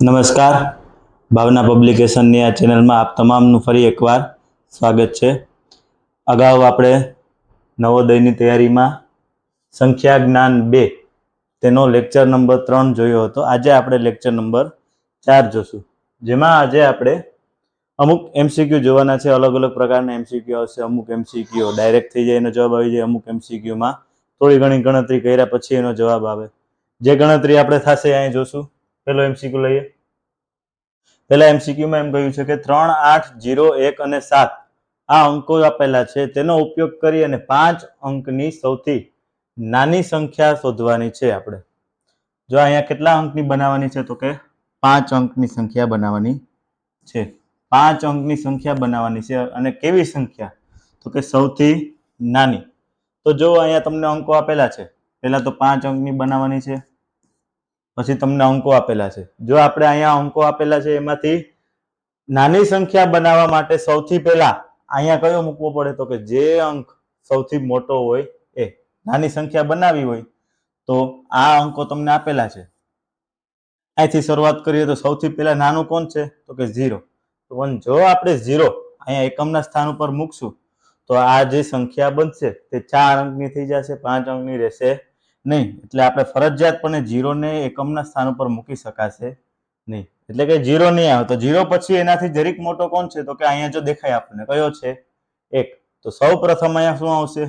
નમસ્કાર, ભાવના પબ્લિકેશનની આ ચેનલમાં આપ તમામનું ફરી એકવાર સ્વાગત છે. અગાઉ આપણે નવોદયની તૈયારીમાં સંખ્યા જ્ઞાન 2 તેનો લેક્ચર નંબર 3 જોયો હતો. આજે આપણે લેક્ચર નંબર 4 જોશું, જેમાં આજે આપણે અમુક MCQ જોવાના છે. અલગ અલગ પ્રકારના MCQ આવશે. અમુક MCQ ડાયરેક્ટ થઈ જાય એનો જવાબ આવી જાય, અમુક MCQમાં થોડી ઘણી ગણતરી કર્યા પછી એનો જવાબ આવે. જે ગણતરી આપણે થશે અહીં જોશું. પેલો MCQ લઈએ. પહેલા MCQમાં એમ કહ્યું છે કે 3, 8, 0, 1 અને 7 આ અંકો આપેલા છે. તેનો ઉપયોગ કરી અને 5 અંકની સૌથી નાની સંખ્યા શોધવાની છે. આપણે જો અહીંયા કેટલા અંકની બનાવવાની છે તો કે 5 અંકની સંખ્યા બનાવવાની છે. 5 અંકની સંખ્યા બનાવવાની છે. અને કેવી સંખ્યા તો કે સૌથી નાની. તો જો અહીંયા તમને અંકો આપેલા છે. પહેલા તો 5 અંકની બનાવવાની છે, પછી તમને અંકો આપેલા છે. જો આપણે અહીંયા અંકો આપેલા છે એમાંથી નાની સંખ્યા બનાવવા માટે સૌથી પહેલા અહીંયા કયો મૂકવો પડે તો કે જે અંક સૌથી મોટો હોય એ. નાની સંખ્યા બનાવવી હોય તો આ અંકો તમને આપેલા છે. અહીંથી શરૂઆત કરીએ તો સૌથી પહેલા નાનું કોણ છે તો કે 0. પણ જો આપણે 0 અહીંયા એકમના સ્થાન ઉપર મૂકશું તો આ જે સંખ્યા બનશે તે 4 અંકની થઈ જશે, 5 અંકની રહેશે નહીં. એટલે આપણે ફરજિયાતપણે 0 ને એકમના સ્થાન ઉપર મૂકી શકાશે નહીં. એટલે કે 0 નહીં આવે. તો 0 પછી એનાથી જરીક મોટો કોણ છે તો કે અહીંયા જો દેખાય આપણને કયો છે 1. તો સૌ પ્રથમ અહીંયા શું આવશે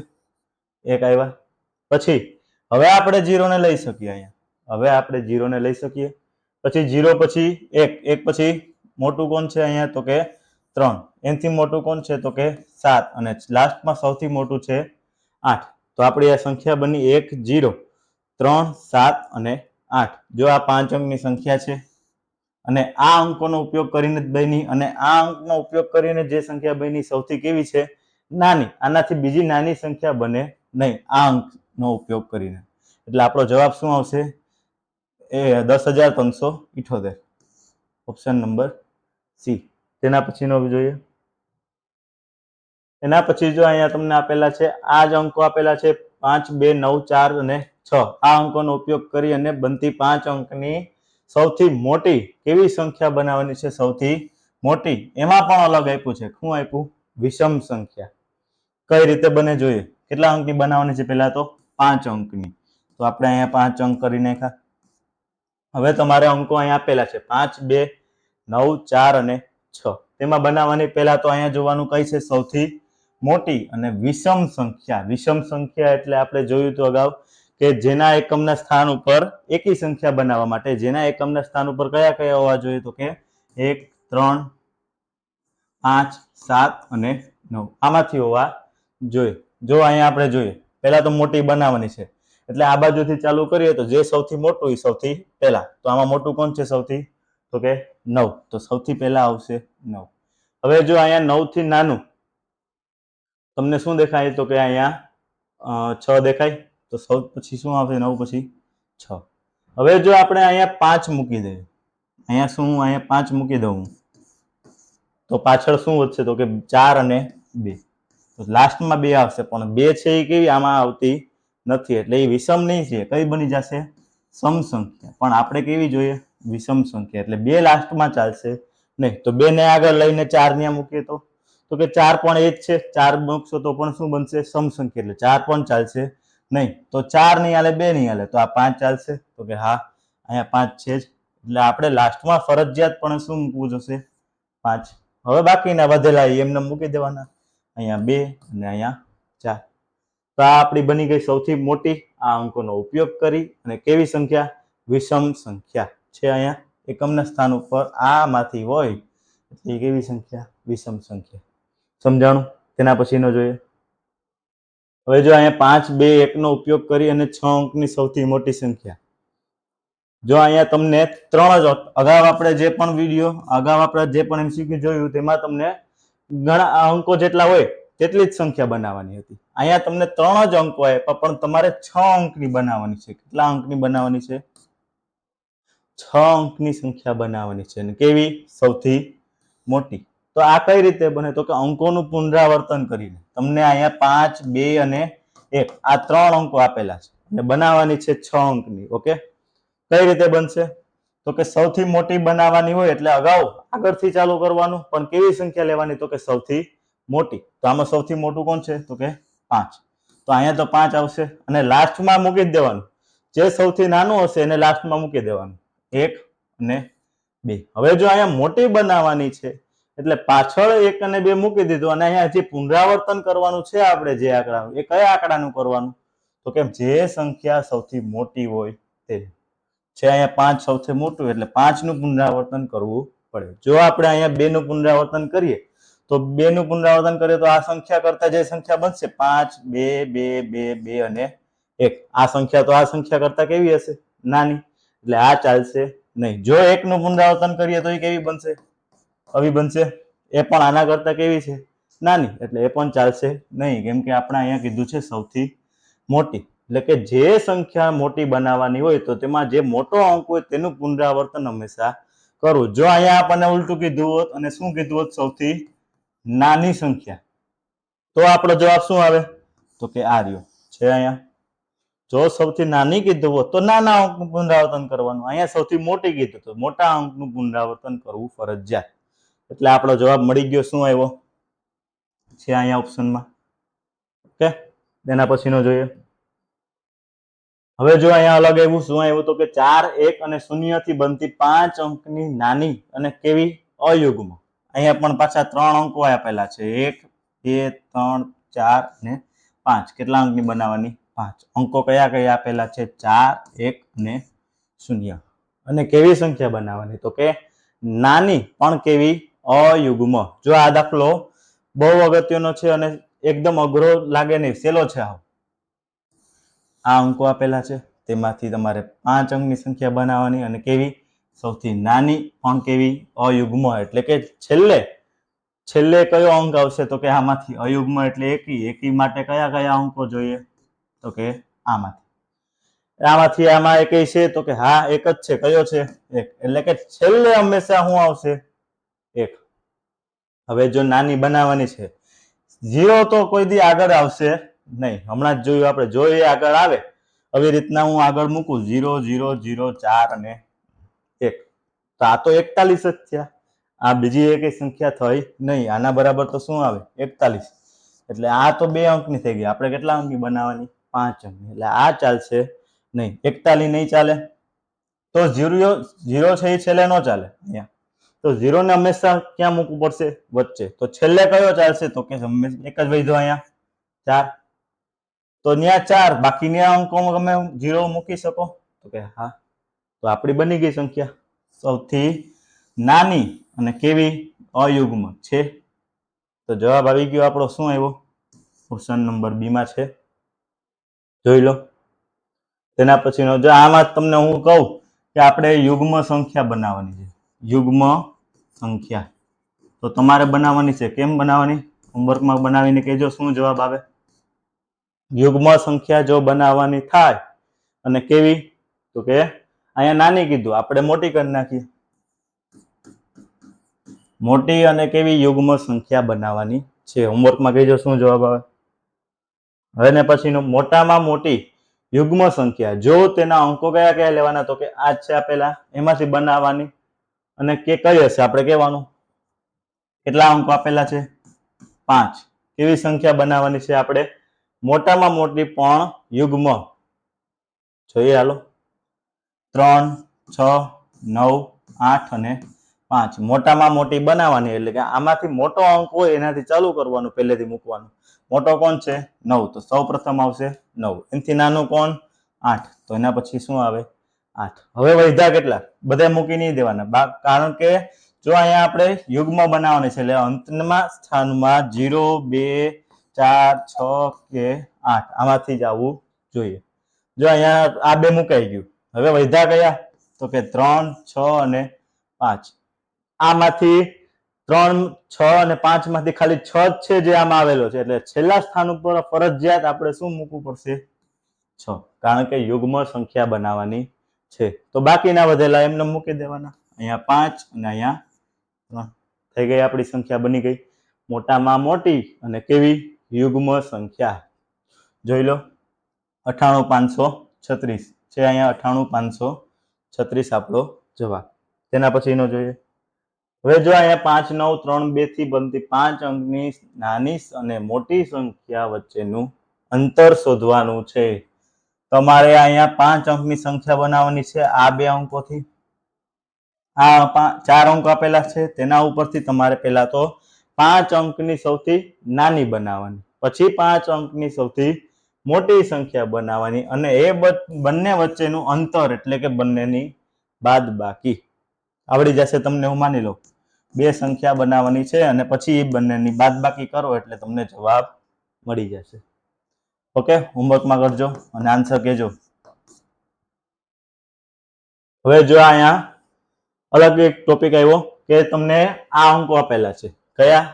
1 આવ્યા. પછી હવે આપણે 0 ને લઈ શકીએ. અહીંયા હવે આપણે 0 ને લઈ શકીએ. પછી 0 પછી 1 પછી મોટું કોણ છે અહીંયા તો કે 3. એનાથી મોટું કોણ છે તો કે 7 અને લાસ્ટમાં સૌથી મોટું છે 8. તો આપણી આ સંખ્યા બની 1, 0, 3, 7 અને 8. જો આ 5 અંકની સંખ્યા છે અને આ અંકોનો ઉપયોગ કરીને જ બની. અને આ અંકનો ઉપયોગ કરીને જે સંખ્યા બની સૌથી કેવી છે નાની. આનાથી બીજી નાની સંખ્યા બને નહીં આ અંકનો ઉપયોગ કરીને. એટલે આપણો જવાબ શું આવશે એ 10,378. Option number C. તેના પછીનો જોઈએ. એના પછી જો અહીંયા તમને આપેલા છે આ જ અંકો આપેલા છે 5, 2, 9, 4 અને 6. આ અંકોનો ઉપયોગ કરી અને બનતી 5 અંકની સૌથી મોટી કેવી સંખ્યા બનાવવાની છે સૌથી મોટી. એમાં પણ અલગ આપ્યું છે. શું આપ્યું? વિષમ સંખ્યા. કઈ રીતે બને જોઈએ. કેટલા અંકની બનાવવાની છે? પહેલા તો 5 અંકની. તો આપણે અહીંયા 5 અંક કરી નાખ્યા. હવે તમારે અંકો અહીંયા આપેલા છે 5, 2, 9, 4 અને 6. તેમાં બનાવવાની પહેલા તો અહીંયા જોવાનું કઈ છે સૌથી મોટી અને વિષમ સંખ્યા. વિષમ સંખ્યા એટલે આપણે જોયું તો અગાઉ કે જેના એકમના સ્થાન ઉપર એકી સંખ્યા બનાવવા માટે જેના એકમના સ્થાન ઉપર કયા કયા હોવા જોઈએ તો કે 1, 3, 5, 7 અને 9 આમાંથી હોવા જોઈએ. જો અહીંયા આપણે જોઈએ પહેલા તો મોટી બનાવવાની છે. એટલે આ બાજુથી ચાલુ કરીએ તો જે સૌથી મોટું એ સૌથી પહેલા. તો આમાં મોટું કોણ છે સૌથી તો કે 9. તો સૌથી પહેલા આવશે 9. હવે જો અહીંયા 9 થી નાનું તમને શું દેખાય તો કે અહીંયા 6 દેખાય. તો સૌ પછી શું આવશે 9 પછી 6. હવે જો આપણે અહીંયા 5 મૂકી દઈએ. અહીંયા શું અહીંયા 5 મૂકી દઉં તો પાછળ શું વધશે તો કે 4 અને 2. તો લાસ્ટમાં 2 આવશે પણ 2 છે એ કેવી આમાં આવતી નથી. એટલે એ વિષમ નહીં છે. કઈ બની જશે? સમ સંખ્યા. પણ આપણે કેવી જોઈએ? વિષમ સંખ્યા. એટલે 2 લાસ્ટમાં ચાલશે નહીં. તો 2 ને આગળ લઈને 4 ને મૂકીએ તો કે 4 પણ એ જ છે. 4 મૂકશો તો પણ શું બનશે? સમ સંખ્યા. એટલે 4 પણ ચાલશે નહીં. તો 4 નહીં હાલે, 2 નહીં હાલે. તો આ 5 ચાલશે તો કે હા અહીંયા 5 છે જ. એટલે આપણે લાસ્ટમાં ફરજિયાત પણ શું મૂકવું જશે? 5. હવે બાકીના વધેલા એમને મૂકી દેવાના. અહીંયા 2 અને અહીંયા 4. તો આ આપણી બની ગઈ સૌથી મોટી. આ અંકોનો ઉપયોગ કરી અને કેવી સંખ્યા? વિષમ સંખ્યા છે. અહીંયા એકમના સ્થાન ઉપર આમાંથી હોય એટલે કેવી સંખ્યા? વિષમ સંખ્યા. સમજાણું? તેના પછીનો જોઈએ. હવે જો અહીંયા 5, 2, 1 નો ઉપયોગ કરી અને 6 અંકની સૌથી મોટી સંખ્યા. જો અહીંયા તમને 3 જ અગાઉ આપણે જે પણ વિડીયો અગાઉ આપણે જે પણ MCQ જોયું તેમાં તમને ઘણા અંકો જેટલા હોય તેટલી જ સંખ્યા બનાવવાની હતી. અહીંયા તમને 3 જ અંકો આપ્યા પણ તમારે 6 અંકની બનાવવાની છે. કેટલા અંકની બનાવવાની છે? 6 અંકની સંખ્યા બનાવવાની છે. અને કેવી? સૌથી મોટી. તો આ કઈ રીતે બને તો કે અંકોનું પુનરાવર્તન કરીને. તમને અહીંયા 5, 2 અને 1 આ 3 અંકો આપેલા છે અને બનાવવાની છે 6 અંકની. ઓકે, કઈ રીતે બનશે તો કે સૌથી મોટી બનાવવાની હોય એટલે અગાઉ આગળથી ચાલુ કરવાનું, પણ કેવી સંખ્યા લેવાની? તો કે સૌથી મોટી. તો આમાં સૌથી મોટું કોણ છે? તો કે 5. તો અહીંયા તો 5 આવશે અને લાસ્ટમાં મૂકી જ દેવાનું. જે સૌથી નાનું હશે એને લાસ્ટમાં મૂકી દેવાનું. 1 અને 2. હવે જો અહીંયા મોટી બનાવવાની છે એટલે પાછળ 1 અને 2 મૂકી દીધું અને અહીંયા જે પુનરાવર્તન કરવાનું છે આપણે જે આંકડાનું, એ કયા આંકડાનું કરવાનું? તો કે જે સંખ્યા સૌથી મોટી હોય તે છે. અહીંયા 5 સૌથી મોટું એટલે 5 નું પુનરાવર્તન કરવું પડે. જો આપણે અહીંયા 2 નું પુનરાવર્તન કરીએ તો 2 નું પુનરાવર્તન કરીએ તો આ સંખ્યા કરતા જે સંખ્યા બનશે 5, 2, 2, 2, 2 અને 1, આ સંખ્યા તો આ સંખ્યા કરતા કેવી હશે? નાની. એટલે આ ચાલશે નહીં. જો 1 નું પુનરાવર્તન કરીએ તો એ કેવી બનશે? આવી બનશે. એ પણ આના કરતા કેવી છે? નાની. એટલે એ પણ ચાલશે નહીં, કેમ કે આપણે અહીંયા કીધું છે સૌથી મોટી. એટલે કે જે સંખ્યા મોટી બનાવવાની હોય તો તેમાં જે મોટો અંક હોય તેનું પુનરાવર્તન હંમેશા કરવું. જો અહીંયા આપણને ઉલટું કીધું હોત અને શું કીધું હોત? સૌથી નાની સંખ્યા, તો આપણો જવાબ શું આવે? તો કે આ રહ્યો છે. અહીંયા જો સૌથી નાની કીધું હોત તો નાના અંકનું પુનરાવર્તન કરવાનું. અહીંયા સૌથી મોટી કીધું તો મોટા અંકનું પુનરાવર્તન કરવું ફરજિયાત. એટલે આપણો જવાબ મળી ગયો. શું આવ્યો છે અહીંયા ઓપ્શનમાં? ઓકે, તેના પછીનો જોઈએ. હવે જો અહીંયા અલગ આવ્યું. શું આવ્યું? તો કે 4, 1 અને 0 થી બનતી 5 અંકની નાની અને કેવી અયુગ્મ. અહીંયા પણ પાછા 3 અંકો આપેલા છે. 1, 2, 3, 4 અને 5. કેટલા અંકની બનાવવાની? 5. અંકો કયા કયા આપેલા છે? 4, 1 અને 0. અને કેવી સંખ્યા બનાવવાની? તો કે નાની પણ કેવી અયુગ્મ. જો આ દાખલો બહુ અગત્યનો છે અને એકદમ અઘરો લાગે નહીં, સહેલો છે. આ અંકો આપેલા છે, તેમાંથી તમારે 5 અંકની સંખ્યા બનાવવાની અને કેવી? સૌથી નાની પણ કેવી અયુગ્મ. એટલે કે છેલ્લે કયો અંક આવશે? તો કે આમાંથી અયુગ્મ એટલે એકી માટે કયા કયા અંકો જોઈએ? તો કે આમાંથી આમાં એકેય છે? તો કે હા, એક જ છે. કયો છે? 1. એટલે કે છેલ્લે હંમેશા શું આવશે? 1. હવે જો નાની બનાવવાની છે, 0 તો કોઈ દી આગળ આવશે નહીં. હમણાં જ જોયું આપણે. જો એ આગળ આવે આવી રીતના હું આગળ મૂકું 0, 0, 0, 4 અને 1, તો આ તો 41 જ થયા. આ બીજી એક સંખ્યા થઈ નહીં. આના બરાબર તો શું આવે? 41. એટલે આ તો 2 અંકની થઈ ગઈ. આપણે કેટલા અંકની બનાવવાની? 5 અંકની. એટલે આ ચાલશે નહીં. 41 નહીં ચાલે. તો 0 છે એ છેલ્લે ન ચાલે. અહીંયા તો 0 ને હંમેશા ક્યાં મૂકવું પડશે? વચ્ચે. તો છેલ્લે કયો ચાલશે? તો કે હંમેશા એક જ વધ્યો અહીંયા 4. તો ત્યાં 4, બાકીની અંકોમાં તમે 0 મૂકી શકો? તો કે હા. તો આપણી બની ગઈ સંખ્યા સૌથી નાની અને કેવી અયુગ્મ છે. તો જવાબ આવી ગયો આપણો. શું આવ્યો? ઓપ્શન નંબર બી માં છે. જોઈ લો. તેના પછીનો જો આમાં તમને હું કહું કે આપણે યુગ્મ સંખ્યા બનાવવાની છે. યુગ્મ સંખ્યા તો તમારે બનાવવાની છે. કેમ બનાવવાની? હોમવર્કમાં બનાવીને કહેજો શું જવાબ આવે. યુગ્મ સંખ્યા જો બનાવવાની થાય અને કેવી? તો કે અહીંયા નાની કીધું, આપણે મોટી કરી નાખીએ. મોટી અને કેવી યુગ્મ સંખ્યા બનાવવાની છે. હોમવર્કમાં કહેજો શું જવાબ આવે. હવે ને પછીનો મોટામાં મોટી યુગ્મ સંખ્યા, જો તેના અંકો કયા કયા લેવાના? તો કે આ છે આપેલા, એમાંથી બનાવવાની. અને કે કઈ હશે આપણે કહેવાનું. કેટલા અંકો આપેલા છે? 5. કેવી સંખ્યા બનાવવાની છે આપણે? મોટામાં મોટી પણ યુગ્મ. જોઈએ હાલો. 3, 6, 9, 8 અને 5. મોટામાં મોટી બનાવવાની એટલે કે આમાંથી મોટો અંક હોય એનાથી ચાલુ કરવાનું, પહેલેથી મૂકવાનું. મોટો કોણ છે? 9. તો સૌ પ્રથમ આવશે 9. એનાથી નાનું કોણ? 8. તો એના પછી શું આવે? 8. હવે વધ્યા કેટલા? બધા મૂકી નહીં દેવાના, કારણ કે જો અહીંયા આપણે યુગ્મ બનાવવાની છે એટલે અંતમાં સ્થાનમાં 0, 2, 4, 6 કે 8 આમાંથી જ આવવું જોઈએ. જો અહીંયા આ 2 મુકાઈ ગયું. હવે વધ્યા કયા? તો કે 3, 6 અને 5. આમાંથી 3, 6 અને 5 માંથી ખાલી 6 જ છે જે આમાં આવેલો છે. એટલે છેલ્લા સ્થાન ઉપર ફરજિયાત આપણે શું મૂકવું પડશે? 6, કારણ કે યુગ્મ સંખ્યા બનાવવાની છે. તો બાકીના વધેલા એમને મૂકી દેવાના. અહીંયા 5 અને અહીંયા 3 થઈ ગઈ. આપણી સંખ્યા બની ગઈ મોટામાં મોટી અને કેવી યુગ્મ સંખ્યા. જોઈ લો. 98536 છે. અહીંયા 98536 આપણો જવાબ. તેના પછીનો જોઈએ. હવે જો અહીંયા 5 9 3 2 થી બનતી 5 અંકની નાની અને મોટી સંખ્યા વચ્ચેનું અંતર શોધવાનું છે. તમારે અહીંયા 5 અંકની સંખ્યા બનાવવાની છે આ બે અંકોથી. આ 4 અંક આપેલા છે તેના ઉપરથી તમારે પહેલા તો 5 અંકની સૌથી નાની બનાવવાની, પછી 5 અંકની સૌથી મોટી સંખ્યા બનાવવાની અને એ બંને વચ્ચેનું અંતર એટલે કે બંનેની બાદબાકી આવડી જશે તમને. હું માની લઉં બે સંખ્યા બનાવવાની છે અને પછી એ બંનેની બાદબાકી કરો એટલે તમને જવાબ મળી જશે. ઓકે, હોમવર્કમાં કરજો અને આન્સર કહેજો. હવે જો અહીંયા અલગ એક ટોપિક આવ્યો કે તમને આ અંકો આપેલા છે. કયા?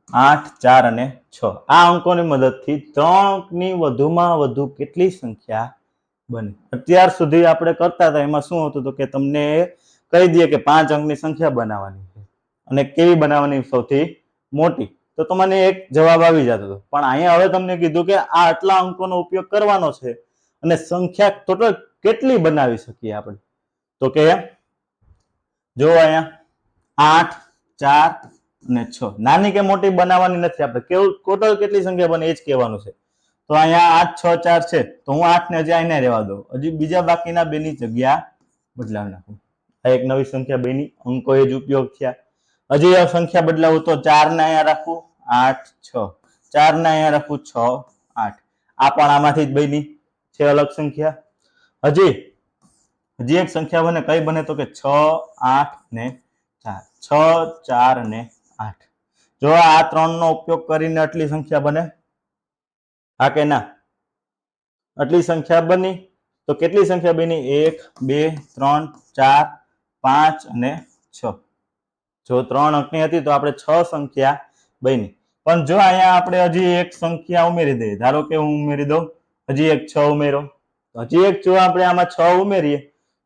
8 4 અને 6. આ અંકોની મદદથી 3 અંકની વધુમાં વધુ કેટલી સંખ્યા બને? અત્યાર સુધી આપણે કરતા હતા એમાં શું હતું તો કે તમને કહી દઈએ કે 5 અંકની સંખ્યા બનાવવાની છે અને કેવી બનાવવાની? સૌથી મોટી. તો તમને એક જવાબ આવી જતો હતો. પણ અહીંયા હવે તમને કીધું કે આ આટલા અંકોનો ઉપયોગ કરવાનો છે અને સંખ્યા ટોટલ કેટલી બનાવી શકીએ આપણે? તો કે જો અહીંયા 8 4 અને 6 નાની કે મોટી બનાવવાની નથી આપણે, કેવું ટોટલ કેટલી સંખ્યા બને એ જ કહેવાનું છે. તો અહીંયા 8 6 4 છે તો હું 8 ને હજી અહીંયા રહેવા દઉં, હજી બીજા બાકીના બેની જગ્યા બદલાવી નાખું. આ એક નવી સંખ્યા બેની અંકો એ જ ઉપયોગ થયા. હજી આ સંખ્યા બદલાવું તો 4 ને અહીંયા રાખું 8 6, 4 ને અહીંયા રાખું 6 8. આ પણ આમાંથી જ બની છે અલગ સંખ્યા. હજી એક સંખ્યા બને, કઈ બને તો કે 6 8 ને 4, 6 4 ને 8. જો આ 3 નો ઉપયોગ કરીને આટલી સંખ્યા બને? હા કે ના? આટલી સંખ્યા બની તો કેટલી સંખ્યા બની? 1 2 3 4 5 અને 6. જો 3 અંકની હતી તો આપણે 6 સંખ્યા બની. પણ જો અહીંયા આપણે હજી એક સંખ્યા ઉમેરી દઈએ, ધારો કે હું ઉમેરી દઉં હજી એક 6 ઉમેરો, હજી એક જો આપણે આમાં 6 ઉમેરીએ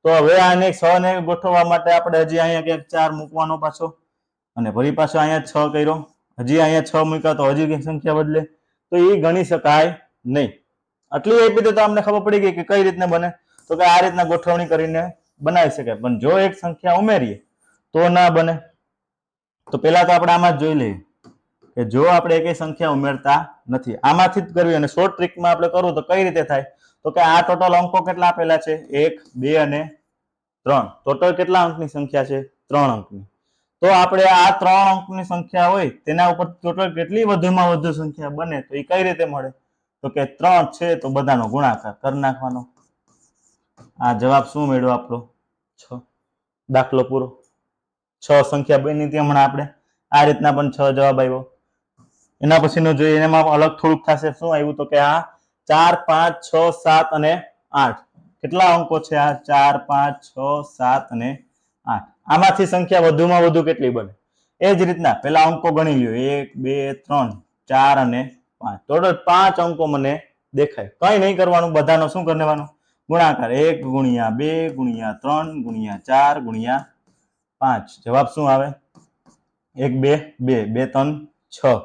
તો હવે આને 6 ને ગોઠવવા માટે આપણે હજી અહીંયા ક્યાંક 4 મૂકવાનો પાછો અને ફરી પાછો અહીંયા 6 કર્યો, હજી અહીંયા 6 મૂક્યા તો હજી કઈ સંખ્યા બદલે, તો એ ગણી શકાય નહીં. આટલી આપી તો અમને ખબર પડી ગઈ કે કઈ રીતના બને, તો કે આ રીતના ગોઠવણી કરીને બનાવી શકાય. પણ જો એક સંખ્યા ઉમેરીએ તો ના બને. તો પેલા તો આપણે આમાં જ જોઈ લઈએ કે જો આપણે એકેય સંખ્યા ઉમેરતા નથી, આમાંથી જ કરવી અને શોર્ટ ટ્રીકમાં આપણે કરવું તો કઈ રીતે થાય? તો કે આ ટોટલ અંકો કેટલા આપેલા છે? 1 2 અને 3. ટોટલ કેટલા અંકની સંખ્યા છે? 3 અંકની. તો આપણે આ 3 અંકની સંખ્યા હોય તેના ઉપર ટોટલ કેટલી વધુમાં વધુ સંખ્યા બને તો એ કઈ રીતે મળે? તો કે 3 છે તો બધાનો ગુણાકાર કરી નાખવાનો. આ જવાબ શું મળ્યો આપણો? 6. દાખલો પૂરો. 6 સંખ્યા બની હતી હમણાં આપણે, આ રીતના પણ 6 જવાબ આવ્યો. એના પછીનો જોઈએ, એમાં અલગ થોડુંક થશે. શું આવ્યું તો કે આ 4 5 6 7 અને 8. કેટલા અંકો છે આ? 4 5 6 7 અને 8. આમાંથી સંખ્યા વધુમાં વધુ કેટલી બને? એ જ રીતના પેલા અંકો ગણી લ્યો, 1 2 3 4 અને 5. ટોટલ 5 અંકો મને દેખાય. કઈ નહીં કરવાનું, બધાનો શું કરી લેવાનો? ગુણાકાર. 1 ગુણ્યા 2 ગુણ્યા 3 ગુણ્યા 4 ગુણ્યા 5. જવાબ શું આવે? 1 2 2 2 3 6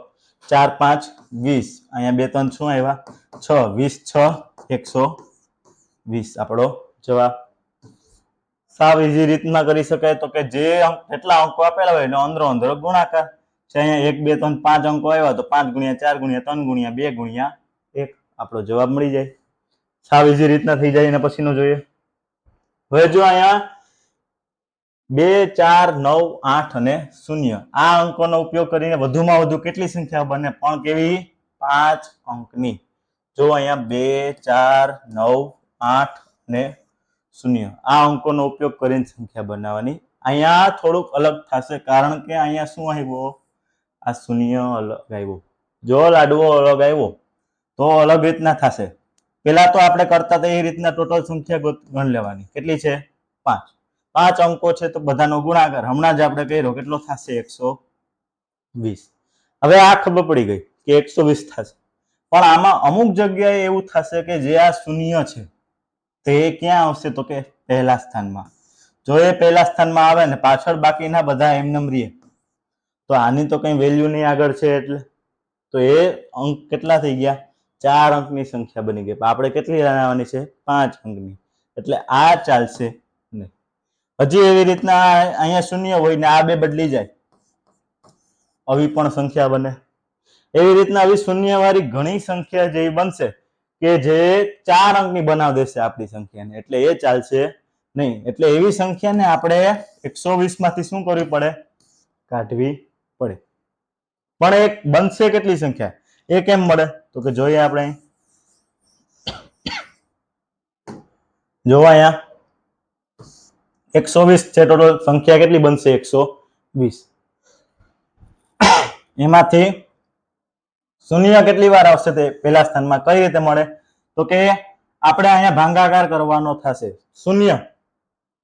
4 5 20. અહીંયા 2 3 શું આવ્યા? 6 20 6 120 આપણો જવાબ. સાવ ઈઝી રીતમાં કરી શકાય. તો કે જે કેટલા અંકો આપેલા હોય એનો અંદરો અંદરો ગુણાકાર છે. અહીંયા 1 2 3 5 અંકો આવ્યા તો 5 ગુણ્યા 4 ગુણ્યા 3 ગુણ્યા 2 ગુણ્યા 1 આપણો જવાબ મળી જાય. સાવ ઈઝી રીતના થઈ જાય. એના પછીનો જોઈએ. હવે જો અહીંયા 2 4 9 8 અને 0 આ અંકોનો ઉપયોગ કરીને વધુમાં વધુ કેટલી સંખ્યા બને? પણ કેવી? 5 અંકની. જો અહીંયા 2 4 9 8 અને 0 આ અંકોનો ઉપયોગ કરીને સંખ્યા બનાવવાની. અહીંયા થોડુંક અલગ થશે કારણ કે અહીંયા શું આવ્યો? આ 0 અલગ આવ્યો. જો લાડવો અલગ આવ્યો તો અલગ રીતના થશે. પેલા તો આપણે કરતા હતા એ રીતના ટોટલ સંખ્યા ગણ લેવાની. કેટલી છે? 5. 5 અંકો છે તો બધાનો ગુણાકાર હમણાં જ આપણે કર્યો, કેટલો થશે? 120. હવે આ ખબર પડી ગઈ કે 120 થશે. પણ આમાં અમુક જગ્યાએ એવું થશે કે જે આ 0 છે તે ક્યાં આવશે? તો કે પહેલા સ્થાનમાં. જો એ પહેલા સ્થાનમાં આવે ને પાછળ બાકીના બધા એમનેમ રહે તો આની તો કઈ વેલ્યુ નહીં આગળ છે, એટલે તો એ અંક કેટલા થઈ ગયા? 4 અંકની સંખ્યા બની ગઈ. આપણે કેટલી બનાવવાની છે? 5 અંકની. એટલે આ ચાલશે હજી એવી રીતના અહીંયા શૂન્ય હોય ને આ બે બદલી જાય, આવી પણ સંખ્યા બને. એવી રીતના આવી શૂન્ય વાળી ઘણી સંખ્યા જેવી બનશે કે જે 4 અંકની બનાવી દેશે આપણી સંખ્યાને, એટલે એ ચાલશે નહીં. એટલે એવી સંખ્યાને આપણે 120 માંથી શું કરવી પડે? કાઢવી પડે. પણ એક બનશે કેટલી સંખ્યા? એ કેમ મળે? તો કે જોઈએ આપણે. જોવા અહીંયા 120 છે ટોટલ સંખ્યા, કેટલી બનશે? 120. એમાંથી શૂન્ય કેટલી વાર આવશે તે પહેલા સ્થાનમાં? કઈ રીતે મળે? તો કે આપણે અહીંયા ભાગાકાર કરવાનો થશે. શૂન્ય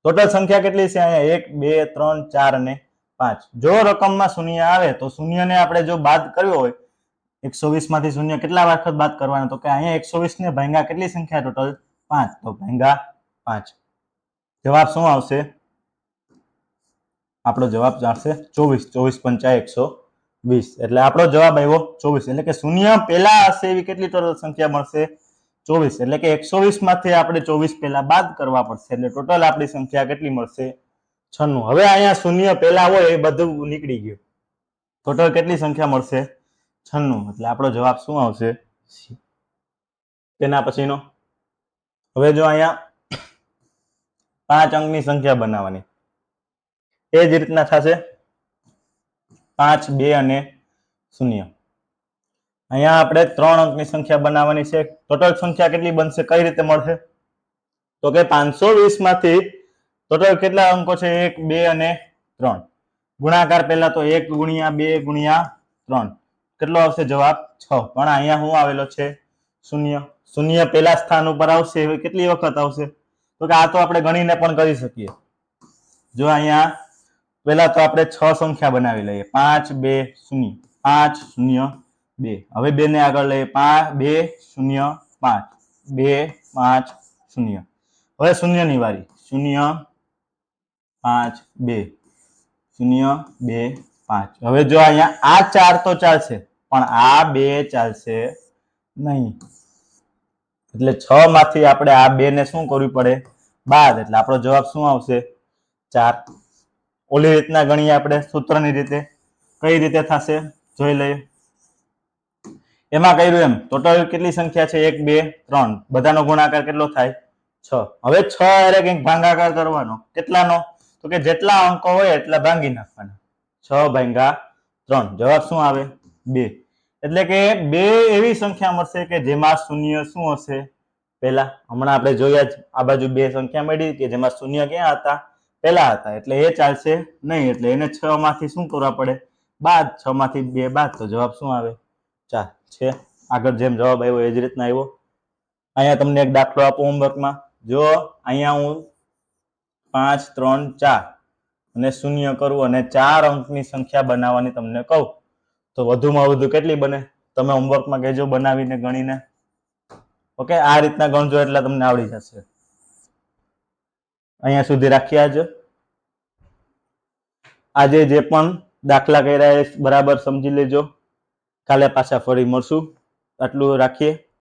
ટોટલ સંખ્યા કેટલી છે અહીંયા? 1 2 3 4 અને 5. જો રકમમાં શૂન્ય આવે તો શૂન્યને આપણે જો બાદ કર્યો હોય 120 માંથી શૂન્ય કેટલા વખત બાદ કરવાનો? તો કે અહીંયા 120 ને ભાગ્યા કેટલી સંખ્યા ટોટલ? 5. તો ભાગ્યા 5. જવાબ શું આવશે? આપણો જવાબ આવશે 24. 24 × 5 120. એટલે આપણો જવાબ આવ્યો 24. એટલે કે શૂન્ય પહેલા હશે એવી કેટલી ટોટલ સંખ્યા મળશે? 24. એટલે કે 120 માંથી આપણે 24 પહેલા બાદ કરવા પડશે, એટલે ટોટલ આપણી સંખ્યા કેટલી મળશે? 96. હવે અહીંયા શૂન્ય પહેલા હોય એ બધું નીકળી ગયું, ટોટલ કેટલી સંખ્યા મળશે? 96. એટલે આપણો જવાબ શું આવશે? તેના પછીનો હવે જો અહીંયા 5 અંકની સંખ્યા બનાવવાની, એ જ રીતના થશે 5 2 અને 0. અહીંયા આપણે 3 અંકની સંખ્યા બનાવવાની છે. ટોટલ સંખ્યા કેટલી બનશે? કઈ રીતે મળશે? તો કે 520 માંથી ટોટલ કેટલા અંકો છે? 1 2 અને 3. ગુણાકાર પહેલા તો 1 × 2 × 3 કેટલો આવશે જવાબ? 6. પણ અહીંયા શું આવેલો છે? શૂન્ય. શૂન્ય પહેલા સ્થાન ઉપર આવશે એ કેટલી વખત આવશે? તો કે આ તો આપણે ગણીને પણ કરી શકીએ. જો અહીંયા પહેલા તો આપણે 6 સંખ્યા બનાવી લઈએ. 5 2 0 5 0 2. હવે 2 ને આગળ લઈએ. 5 2 0 5 2 5 0. હવે શૂન્યની વારી. 0 5 2 0 2 5. હવે જો અહીંયા આ 4 તો ચાલશે, પણ આ 2 ચાલશે નહીં. એટલે 6 માંથી આપણે આ 2 ને શું કરવું પડે? બાદ. એટલે આપણો જવાબ શું આવશે? 4. ઓલી રીતના ગણીએ આપણે સૂત્રની રીતે. કઈ રીતે થશે જોઈ લઈએ. એમાં કર્યું એમ ટોટલ કેટલી સંખ્યા છે? 1 2 3. બધાનો ગુણાકાર કેટલો થાય? 6. હવે 6 હારે કંઈક ભાગાકાર કરવાનો. કેટલાનો? તો કે જેટલા અંકો હોય એટલા ભાંગી નાખવાના. 6 ભાગ્યા 3. જવાબ શું આવે? 2. એટલે કે 2 એવી સંખ્યા મળશે કે જેમાં શૂન્ય શું હશે? પહેલા. હમણાં આપણે જોયા જ આ બાજુ 2 સંખ્યા મળી કે જેમાં શૂન્ય ક્યાં હતા? પહેલા હતા. એટલે એ ચાલશે નહીં. એટલે એને 6 માંથી શું કરવા પડે? બાદ. 6 માંથી 2 બાદ. તો જવાબ શું આવે? 4 છે. આગળ જેમ જવાબ આવ્યો એ જ રીતના આવ્યો. અહીંયા તમને એક દાખલો આપો હોમવર્કમાં. જો અહીંયા હું 5 3 4 અને શૂન્ય કરું અને 4 અંકની સંખ્યા બનાવવાની તમને કહું તો વધુમાં વધુ કેટલી બને? તમે હોમવર્કમાં કહેજો બનાવીને ગણીને. ઓકે, આ રીતના ગણજો એટલે તમને આવડી જશે. અહીંયા સુધી રાખીએ. આજે જે પણ દાખલા કર્યા એ બરાબર સમજી લેજો. કાલે પાછા ફરી મળશું. આટલું રાખીએ.